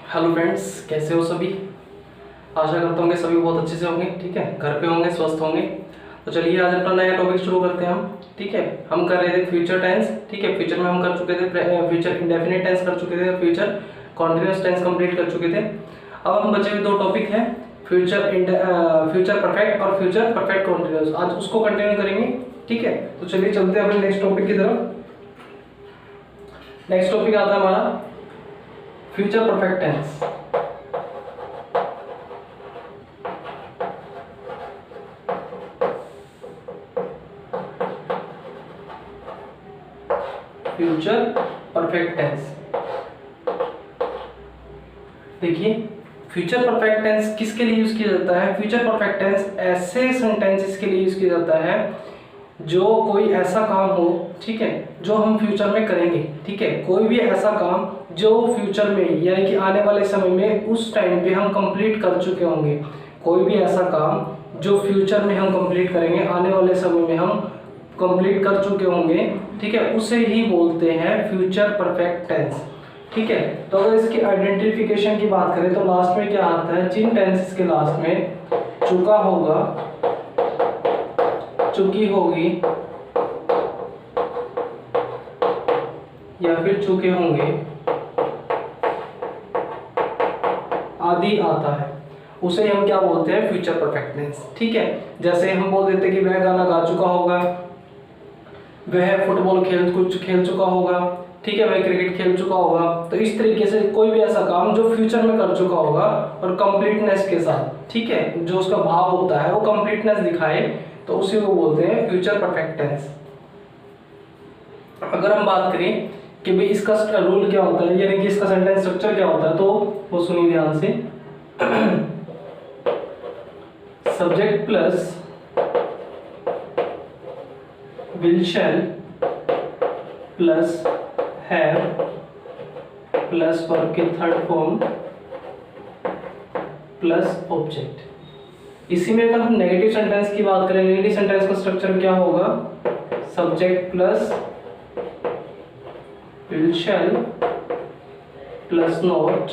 Hello friends, कैसे हो सभी। आशा करता हूँ कि सभी बहुत अच्छे से होंगे। ठीक है, घर पे होंगे, स्वस्थ होंगे। तो चलिए आज अपना नया टॉपिक शुरू करते हैं हम। ठीक है, हम कर रहे थे फ्यूचर टेंस। ठीक है, फ्यूचर में हम कर चुके थे फ्यूचर इंडेफिनिट टेंस कर चुके थे, फ्यूचर कॉन्टिन्यूअस टेंस कंप्लीट कर चुके थे। अब हम बचे हुए दो टॉपिक हैं, फ्यूचर परफेक्ट और फ्यूचर परफेक्ट कॉन्टिन्यूअस। आज उसको कंटिन्यू करेंगे। ठीक है, तो चलिए चलते हैं अपने नेक्स्ट टॉपिक की तरफ। नेक्स्ट टॉपिक आता है हमारा future perfect tense. Future perfect tense. देखिए, फ्यूचर परफेक्ट टेंस किसके लिए यूज किया जाता है। फ्यूचर परफेक्ट टेंस ऐसे सेंटेंसेस के लिए यूज किया जाता है जो कोई ऐसा काम हो, ठीक है, जो हम फ्यूचर में करेंगे। ठीक है, कोई भी ऐसा काम जो फ्यूचर में यानी कि आने वाले समय में उस टाइम पे हम कंप्लीट कर चुके होंगे। कोई भी ऐसा काम जो फ्यूचर में हम कंप्लीट करेंगे, आने वाले समय में हम कंप्लीट कर चुके होंगे, ठीक है, उसे ही बोलते हैं फ्यूचर परफेक्ट टेंस। ठीक है, तो अगर इसकी आइडेंटिफिकेशन की बात करें तो लास्ट में क्या आता है, जिन टेंसेस के लास्ट में चुका होगा, चुकी होगी या फिर चुके होंगे आदि आता है, उसे हम क्या बोलते हैं, फ्यूचर परफेक्ट टेंस। ठीक है, जैसे हम बोल देते कि वह गाना गा चुका होगा, वह फुटबॉल खेल चुका होगा, ठीक है, वह क्रिकेट खेल चुका होगा। तो इस तरीके से कोई भी ऐसा काम जो फ्यूचर में कर चुका होगा और कंप्लीटनेस के साथ, ठीक है, जो उसका भाव होता है वो कंप्लीटनेस दिखाए, तो उसी को बोलते हैं फ्यूचर परफेक्ट टेंस। अगर हम बात करें कि भाई इसका रूल क्या होता है, यानी कि इसका सेंटेंस स्ट्रक्चर क्या होता है, तो वो सुनिए ध्यान से। Subject plus will shall plus have plus verb की थर्ड फॉर्म प्लस ऑब्जेक्ट। इसी में अगर हम नेगेटिव सेंटेंस की बात करें, नेगेटिव सेंटेंस का स्ट्रक्चर क्या होगा, subject plus will shall plus not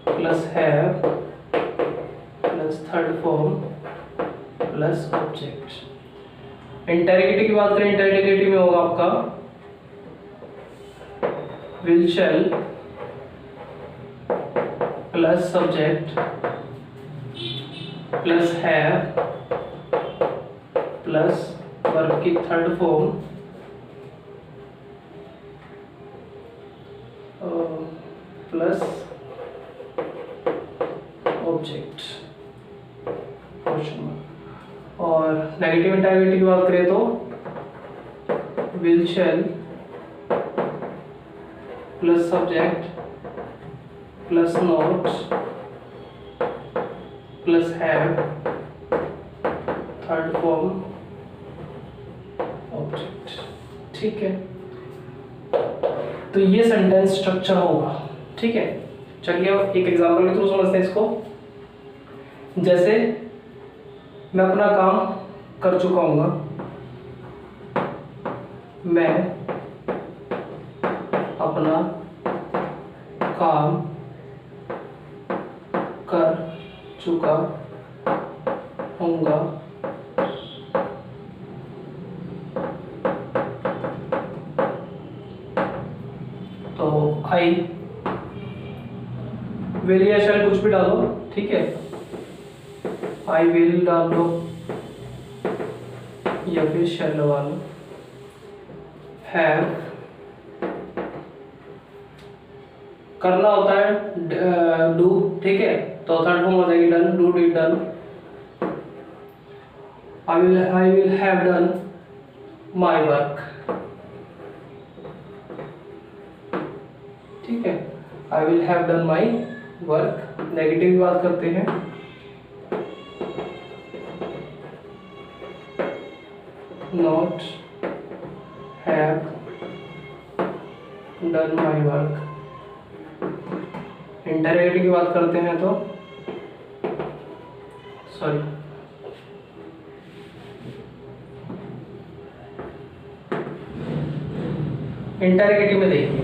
plus have plus third form plus object. Interrogative की बात करें, इंटेरोगेटिव में होगा आपका will shall plus subject plus have plus verb की थर्ड फॉर्म प्लस ऑब्जेक्ट। और नेगेटिव इंटेरोगेटिव की बात करें तो will shall plus subject plus not plus have third form object. ठीक है, तो ये सेंटेंस स्ट्रक्चर होगा। ठीक है, चलिए अब एक एग्जांपल के थ्रू समझते हैं इसको। जैसे मैं अपना काम कर चुका हूँगा, मैं अपना काम कर चुका हूँगा, तो आई विल या शैल कुछ भी डालो, ठीक है, आई विल डाल दो या फिर शैल लगा लो। हैव करना होता है डू, ठीक है, तो थर्ड फॉर्म हो जाएगी done, do did done. I will have done my work, ठीक है, I will have done my work. Negative की बात करते हैं, not have done my work. Interrogative की बात करते हैं तो सॉरी, इंटेरोगेटिव में देखिए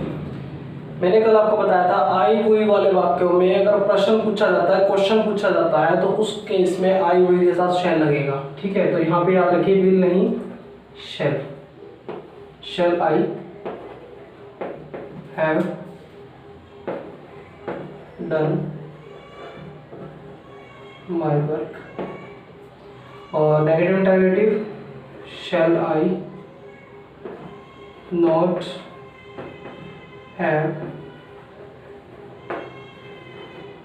मैंने कल आपको बताया था आई हुई वाले वाक्यों में अगर प्रश्न पूछा जाता है, क्वेश्चन पूछा जाता है, तो उस केस में आई हुई के साथ शैल लगेगा। ठीक है, तो यहाँ पे याद रखिए विल नहीं shall. Shall I have done my work. और negative interrogative shall I not have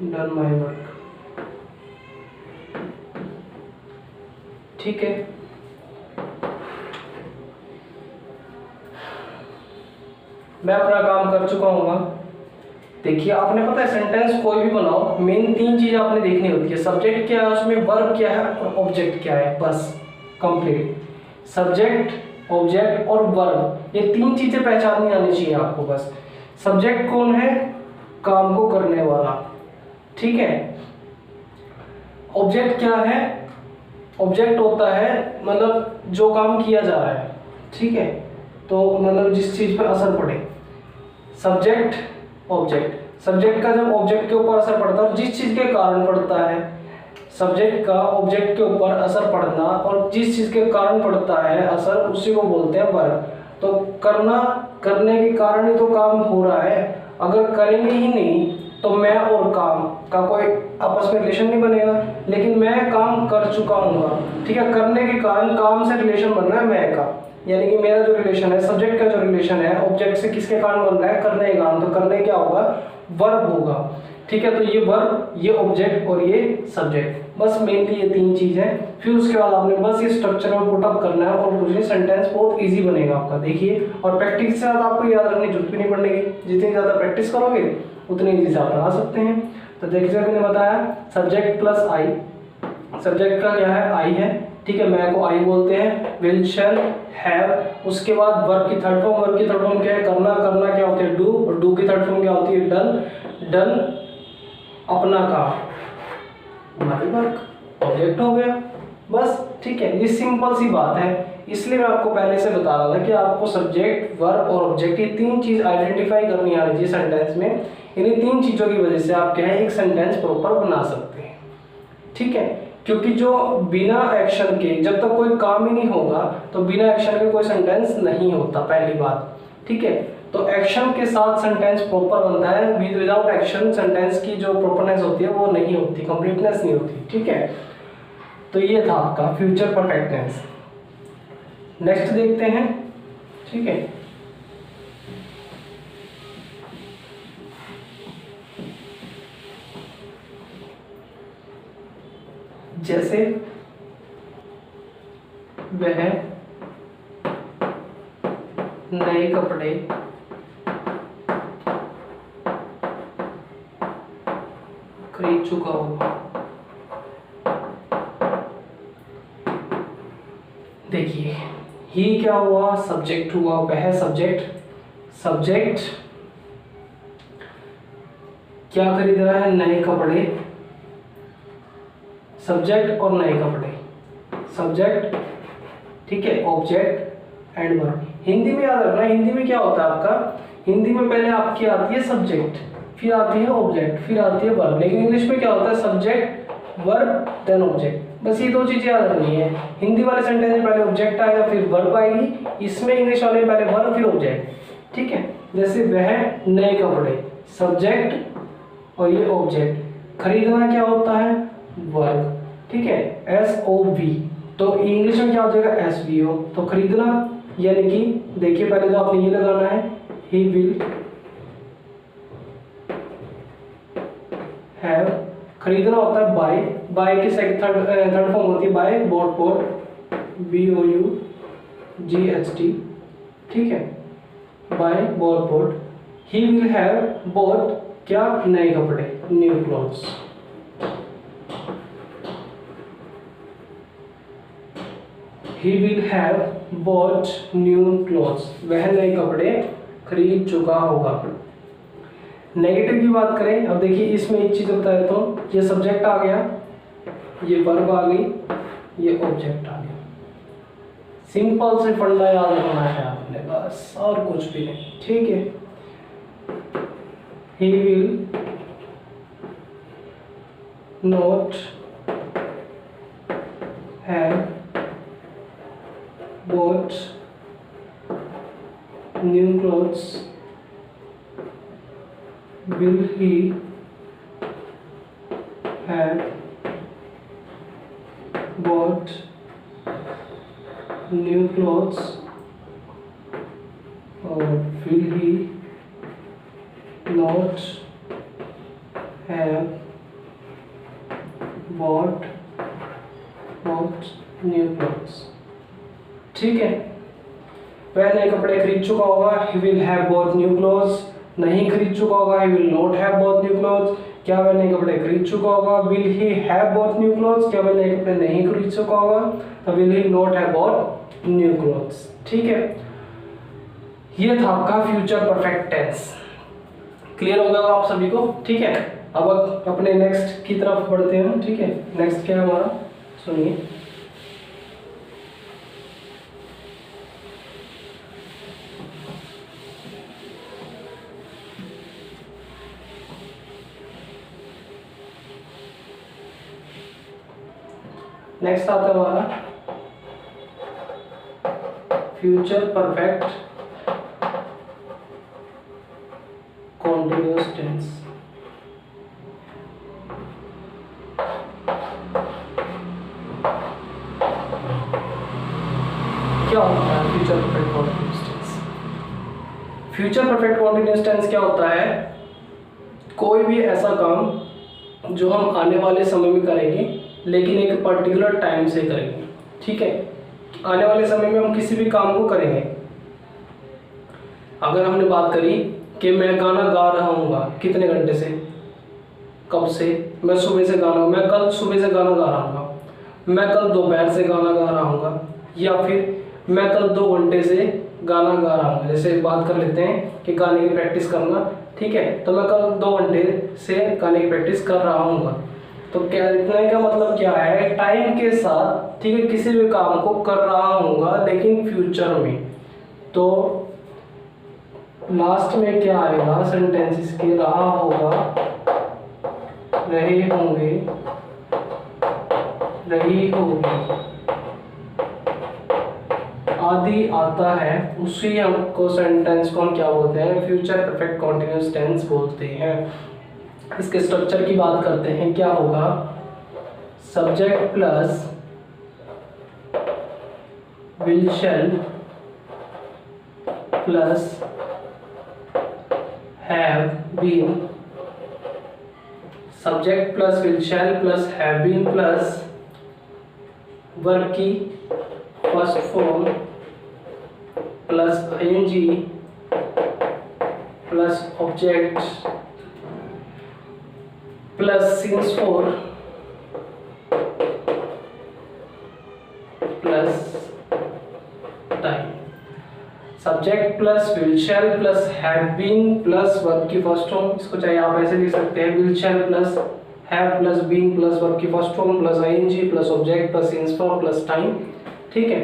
done my work. ठीक है, मैं अपना काम कर चुका हूँ। देखिए आपने पता है सेंटेंस कोई भी बनाओ, मेन 3 चीज आपने देखनी होती है। सब्जेक्ट क्या है, उसमें वर्ब क्या है और ऑब्जेक्ट क्या है, बस कंप्लीट। सब्जेक्ट, ऑब्जेक्ट और वर्ब, ये 3 चीजें पहचाननी आनी चाहिए आपको बस। सब्जेक्ट कौन है, काम को करने वाला। ठीक है, ऑब्जेक्ट क्या है, ऑब्जेक्ट होता है मतलब जो काम किया जा रहा है। ठीक है, तो मतलब जिस चीज पर असर पड़े। Subject, object. सब्जेक्ट का जब ऑब्जेक्ट के ऊपर असर पड़ता है, जिस चीज के कारण पड़ता है, सब्जेक्ट का ऑब्जेक्ट के ऊपर असर पड़ना और जिस चीज के कारण पड़ता है असर, उसी को बोलते हैं वर्ब। तो करना, करने के कारण ही तो काम हो रहा है। अगर करेंगे ही नहीं तो मैं और काम का कोई आपस में रिलेशन नहीं बनेगा। लेकिन मैं काम कर चुका हूँ, ठीक है, करने के कारण काम से रिलेशन बन रहा है मैं का, यानी कि मेरा जो रिलेशन है, सब्जेक्ट का जो रिलेशन है ऑब्जेक्ट से किसके कारण बन रहा है, करने के कारण। तो करने क्या होगा, वर्ब होगा। ठीक है, तो ये वर्ब, ये ऑब्जेक्ट और ये सब्जेक्ट, बस मेनली ये 3 चीज है। फिर उसके बाद आपने बस ये स्ट्रक्चर में पुट अप करना है और कुछ नहीं, सेंटेंस बहुत इजी बनेगा आपका। देखिए, और प्रैक्टिस के साथ आपको याद रखने की जरूरत भी नहीं पड़ेगी। जितनी ज्यादा प्रैक्टिस करोगे उतनी इजी से आप बना सकते हैं। तो देखिए मैंने बताया सब्जेक्ट प्लस आई। सब्जेक्ट का क्या है, आई है। ठीक है, मैं को आई बोलते हैं। Will, shall, have. उसके बाद वर्ब की थर्ड फॉर्म, वर्ब की थर्ड फॉर्म क्या है, करना। करना क्या होती है, डू। और डू की थर्ड फॉर्म क्या होती है, डन। डन अपना काम, माई वर्क, ऑब्जेक्ट हो गया बस। ठीक है, ये सिंपल सी बात है। इसलिए मैं आपको पहले से बता रहा था कि आपको सब्जेक्ट, वर्ब और ऑब्जेक्ट, ये 3 चीज आइडेंटिफाई करनी आ रही है सेंटेंस में। इन्हीं 3 चीजों की वजह से आप क्या है, एक सेंटेंस प्रॉपर बना सकते हैं। ठीक है, क्योंकि जो बिना एक्शन के, जब तक कोई काम ही नहीं होगा तो बिना एक्शन के कोई सेंटेंस नहीं होता, पहली बात। ठीक है, तो एक्शन के साथ सेंटेंस प्रॉपर बनता है। विदाउट एक्शन सेंटेंस की जो प्रॉपरनेस होती है वो नहीं होती, कंप्लीटनेस नहीं होती। ठीक है, तो ये था आपका फ्यूचर परफेक्ट टेंस। नेक्स्ट देखते हैं। ठीक है, जैसे वह नए कपड़े खरीद चुका होगा। देखिए ही क्या हुआ, सब्जेक्ट हुआ, वह सब्जेक्ट। सब्जेक्ट क्या खरीद रहा है, नए कपड़े। सब्जेक्ट और नए कपड़े, सब्जेक्ट। ठीक है, ऑब्जेक्ट एंड वर्ब। हिंदी में याद रखना, हिंदी में क्या होता है आपका, हिंदी में पहले आपकी आती है सब्जेक्ट, फिर आती है ऑब्जेक्ट, फिर आती है वर्ब। लेकिन इंग्लिश में क्या होता है, सब्जेक्ट, वर्ब, देन ऑब्जेक्ट। बस ये 2 चीजें याद रखनी है। हिंदी वाले सेंटेंस में पहले ऑब्जेक्ट आएगा फिर वर्ब आएगी, इसमें इंग्लिश वाले में पहले वर्ब फिर ऑब्जेक्ट। ठीक है, जैसे वह नए कपड़े, सब्जेक्ट और ये ऑब्जेक्ट। खरीदना क्या होता है, वर्ब। ठीक है, SOV। तो इंग्लिश में क्या हो जाएगा, SVO। तो खरीदना यानी कि देखिए पहले तो आपने ये लगाना है, ही विल हैव। खरीदना होता है बाय, बाय की थर्ड फॉर्म होती है बाय, बॉट, बॉट, BOUGHT। ठीक है, buy, bought, bought. He will have bought क्या, नए कपड़े, new clothes. He will have bought new clothes। वह नए कपड़े खरीद चुका होगा। नेगेटिव की बात करें, अब देखिए इसमें एक चीज बता देता हूँ। ये सब्जेक्ट आ गया, ये वर्ब आ गई, ये ऑब्जेक्ट आ गया। सिंपल से फंडा याद रखना है आपने, बस और कुछ भी नहीं। ठीक है, he will not have bought new clothes. Will he have bought new clothes, or will he not have bought new clothes? ठीक है, वह नए कपड़े खरीद चुका होगा, he will have bought new clothes. नहीं खरीद चुका होगा, he will not have bought new clothes. क्या वह नए कपड़े खरीद चुका होगा, will he have bought new clothes. क्या वह नए कपड़े नहीं खरीद चुका होगा, तो will he not have bought new clothes. ठीक है, ये था आपका फ्यूचर परफेक्ट टेंस। क्लियर हो गया आप सभी को? ठीक है, अब अपने नेक्स्ट की तरफ बढ़ते हैं। ठीक है, नेक्स्ट क्या है हमारा, सुनिए। नेक्स्ट आता है हमारा फ्यूचर परफेक्ट कॉन्टिन्यूअस टेंस। क्या होता है future perfect continuous tense? Future perfect continuous tense क्या होता है? कोई भी ऐसा काम जो हम आने वाले समय में करेंगे, लेकिन एक पर्टिकुलर टाइम से करेंगे। ठीक है, आने वाले समय में हम किसी भी काम को करेंगे। अगर हमने बात करी कि मैं गाना गा रहा हूँ, कितने घंटे से, कब से, मैं सुबह से गाना, मैं कल सुबह से गाना गा रहा हूँ, मैं कल दोपहर से गाना गा रहा हूँ, या फिर मैं कल 2 घंटे से गाना गा रहा हूँ। जैसे बात कर लेते हैं कि गाने की प्रैक्टिस करना। ठीक है, तो मैं कल 2 घंटे से गाने की प्रैक्टिस कर रहा हूँ। तो क्या इतना का मतलब क्या है, टाइम के साथ, ठीक है, किसी भी काम को कर रहा हूँगा लेकिन फ्यूचर में। तो लास्ट में क्या आएगा सेंटेंसेस के, रहा होगा, रहे होंगे, रही होगी, आदि आता है, उसी हमको सेंटेंस को हम क्या बोलते हैं, फ्यूचर परफेक्ट कॉन्टिन्यूअस टेंस बोलते हैं। इसके स्ट्रक्चर की बात करते हैं, क्या होगा, subject plus will shall plus have been, subject plus will shall plus have been plus verb की first form plus I N G plus object plus since for plus time. Subject plus will shall plus have been plus verb की first form, इसको चाहे आप ऐसे लिख सकते हैं, will shall plus have plus been plus verb की first form plus I N G plus object plus since for plus time. ठीक है,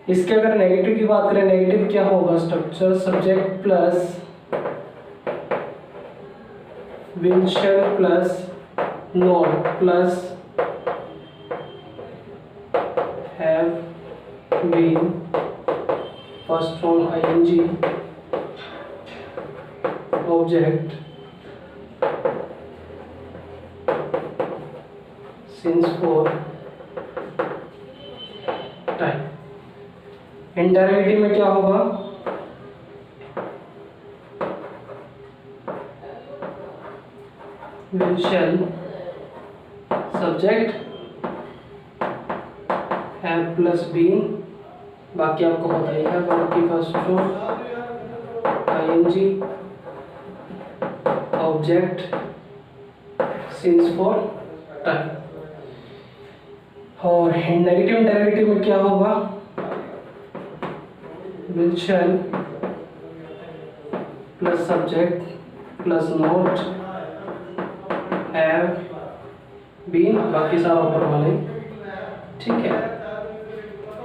इसके अगर नेगेटिव की बात करें, नेगेटिव क्या होगा structure, subject plus will shall plus not plus have been first form ING object since for time. Indirectly में क्या होगा, will shall subject have plus been, बाकी आपको पता ही है, वर्ब की first form ING object since for time. और नेगेटिव इंडायरेक्टिव में क्या होगा, will shall plus subject plus not have been, बाकी सारा ऊपर वाले। ठीक है,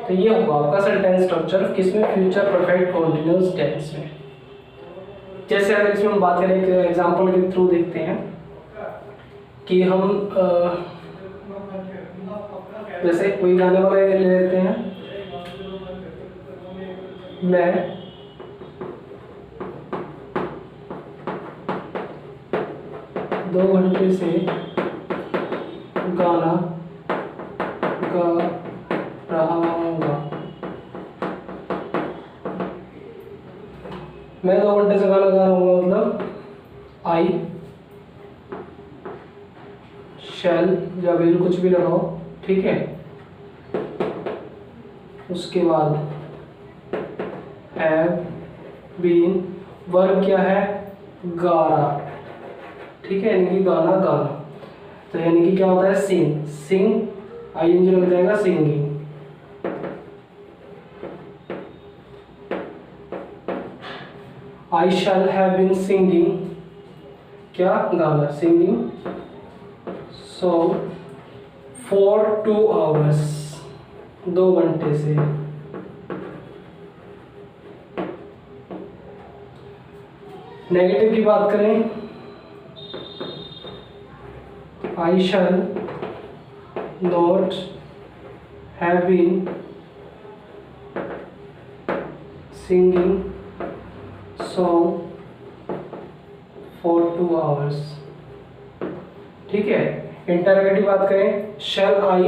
तो ये होगा आपका सेंटेंस स्ट्रक्चर, किसमें, फ्यूचर परफेक्ट कॉन्टिन्यूअस टेंस में। जैसे अगर इसमें हम बात करें, एक एग्जांपल के थ्रू देखते हैं कि हम जैसे कोई गाने वाला ले लेते हैं, मैं 2 घंटे से गाना गा रहा हूँगा। मैं 2 घंटे से गाना गा रहा हूँ मतलब आई शैल या विल कुछ भी लगाओ, ठीक है। उसके बाद हैव बीन, वर्ब क्या है, गा रहा, ठीक है, यानी कि गाना गाना। तो यानी कि क्या होता है, सिंग, सिंग आईएनजी लग जाएगा, singing. I shall have been singing, क्या गाना, सिंगिंग सॉन्ग for 2 hours, 2 घंटे से। नेगेटिव की बात करें, I shall not have been singing song for 2 hours, ठीक है। इंटरोगेटिव की बात करें, shall I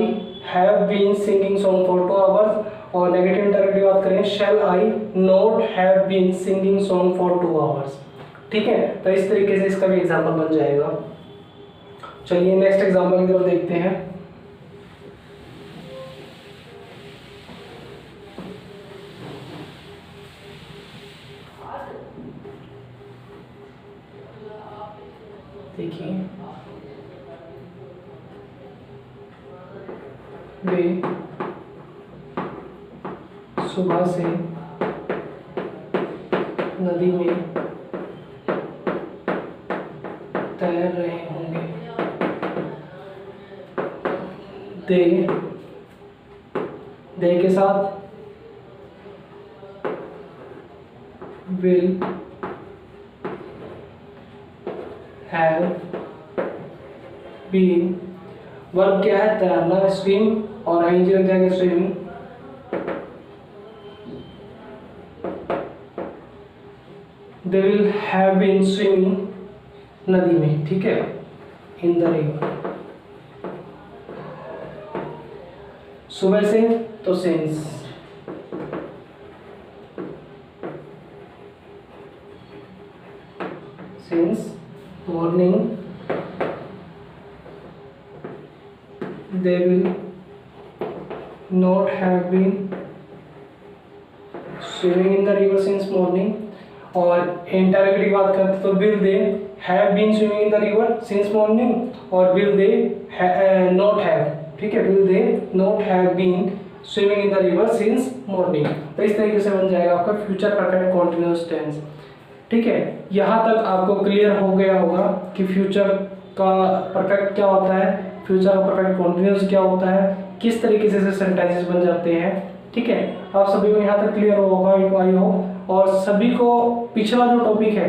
have been singing song for 2 hours, और नेगेटिव इंटरोगेटिव की बात करें, shall I not have been singing song for 2 hours, ठीक है। तो इस तरीके से इसका भी एग्जाम्पल बन जाएगा। चलिए नेक्स्ट एग्जाम्पल की तरफ देखते हैं। देखिए, वे सुबह से नदी में तैर रहे होंगे। दे के साथ विल हैव बीन, वर्ब क्या है, तैरना, स्विम, और आईएनजी लग जाएगा, swimming. They will have been swimming, नदी में, ठीक है, इन द रिवर। सुबह से तो since, since morning, they will not have been swimming in the river since morning, और इंटरोगेटिव की बात करते तो will they have been swimming in the river since morning, और will they not have, ठीक है, will they not have been swimming in the river since morning। तो इस तरीके से बन जाएगा आपका फ्यूचर परफेक्ट कॉन्टिन्यूअस टेंस, ठीक है। यहाँ तक आपको क्लियर हो गया होगा कि फ्यूचर का परफेक्ट क्या होता है, फ्यूचर का परफेक्ट कॉन्टिन्यूअस क्या होता है, किस तरीके से सेंटेंसेस बन जाते हैं, ठीक है। आप सभी को यहाँ तक क्लियर होगा आई होप, और सभी को पिछला जो टॉपिक है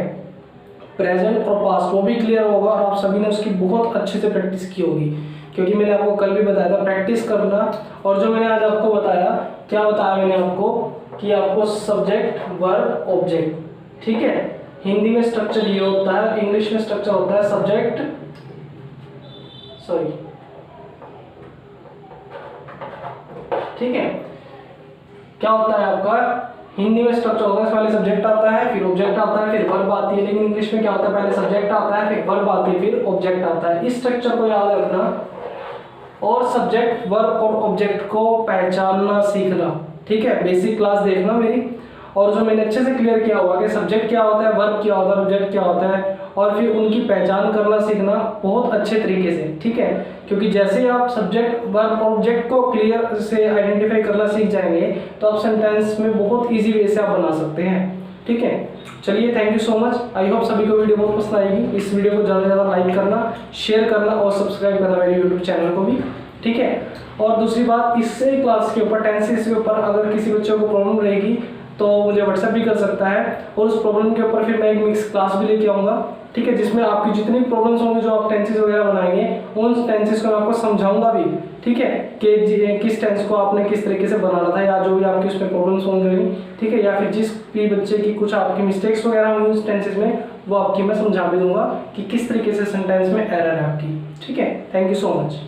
प्रेजेंट और पास्ट वो भी क्लियर होगा, और आप सभी ने उसकी बहुत अच्छे से प्रैक्टिस की होगी, क्योंकि मैंने आपको कल भी बताया था प्रैक्टिस करना। और जो मैंने आज आपको बताया, क्या बताया मैंने आपको, कि आपको सब्जेक्ट वर्ब ऑब्जेक्ट, ठीक है, हिंदी में स्ट्रक्चर ये होता है, इंग्लिश में स्ट्रक्चर होता है सब्जेक्ट, सॉरी, ठीक है। क्या होता है आपका, हिंदी में स्ट्रक्चर होता है, पहले सब्जेक्ट आता है, फिर ऑब्जेक्ट आता है, फिर वर्ब आती है। लेकिन इंग्लिश में क्या होता है, पहले सब्जेक्ट आता है, फिर वर्ब आती है, फिर ऑब्जेक्ट आता है। इस स्ट्रक्चर को याद रखना, और सब्जेक्ट वर्ब और ऑब्जेक्ट को पहचानना सीखना, ठीक है। बेसिक क्लास देखना मेरी, और जो मैंने अच्छे से क्लियर किया हुआ कि सब्जेक्ट क्या होता है, वर्ब क्या होता है, ऑब्जेक्ट क्या होता है, और फिर उनकी पहचान करना सीखना बहुत अच्छे तरीके से, ठीक है। क्योंकि जैसे ही आप सब्जेक्ट वर्ब ऑब्जेक्ट को क्लियर से आइडेंटिफाई करना सीख जाएंगे, तो आप सेंटेंस में बहुत इजी वे से आप बना सकते हैं, ठीक है। चलिए, thank you so much. I hope सभी को वीडियो बहुत पसंद आएगी। इस वीडियो को ज़्यादा से ज़्यादा लाइक करना, शेयर करना और सब्सक्राइब करना मेरे यूट्यूब चैनल को भी, ठीक है। और दूसरी बात, इससे क्लास के ऊपर टेंसेस के ऊपर अगर किसी बच्चे को प्रॉब्लम रहेगी तो मुझे व्हाट्सएप भी कर सकता है, और उस प्रॉब्लम के ऊपर फिर मैं एक मिक्स क्लास भी लेके आऊँगा, ठीक है, जिसमें आपकी जितनी प्रॉब्लम्स होंगी जो आप टेंसेस वगैरह बनाएंगे उन टेंसेस को मैं आपको समझाऊंगा भी, ठीक है, कि किस टेंस को आपने किस तरीके से बनाना था, या जो भी आपकी उसमें प्रॉब्लम्स होंगी, ठीक है, या फिर जिस भी बच्चे की कुछ आपकी मिस्टेक्स वगैरह होंगी उस टेंसेस में, वो आपकी मैं समझा भी दूंगा कि किस तरीके से सेंटेंस में एरर है आपकी, ठीक है। Thank you so much.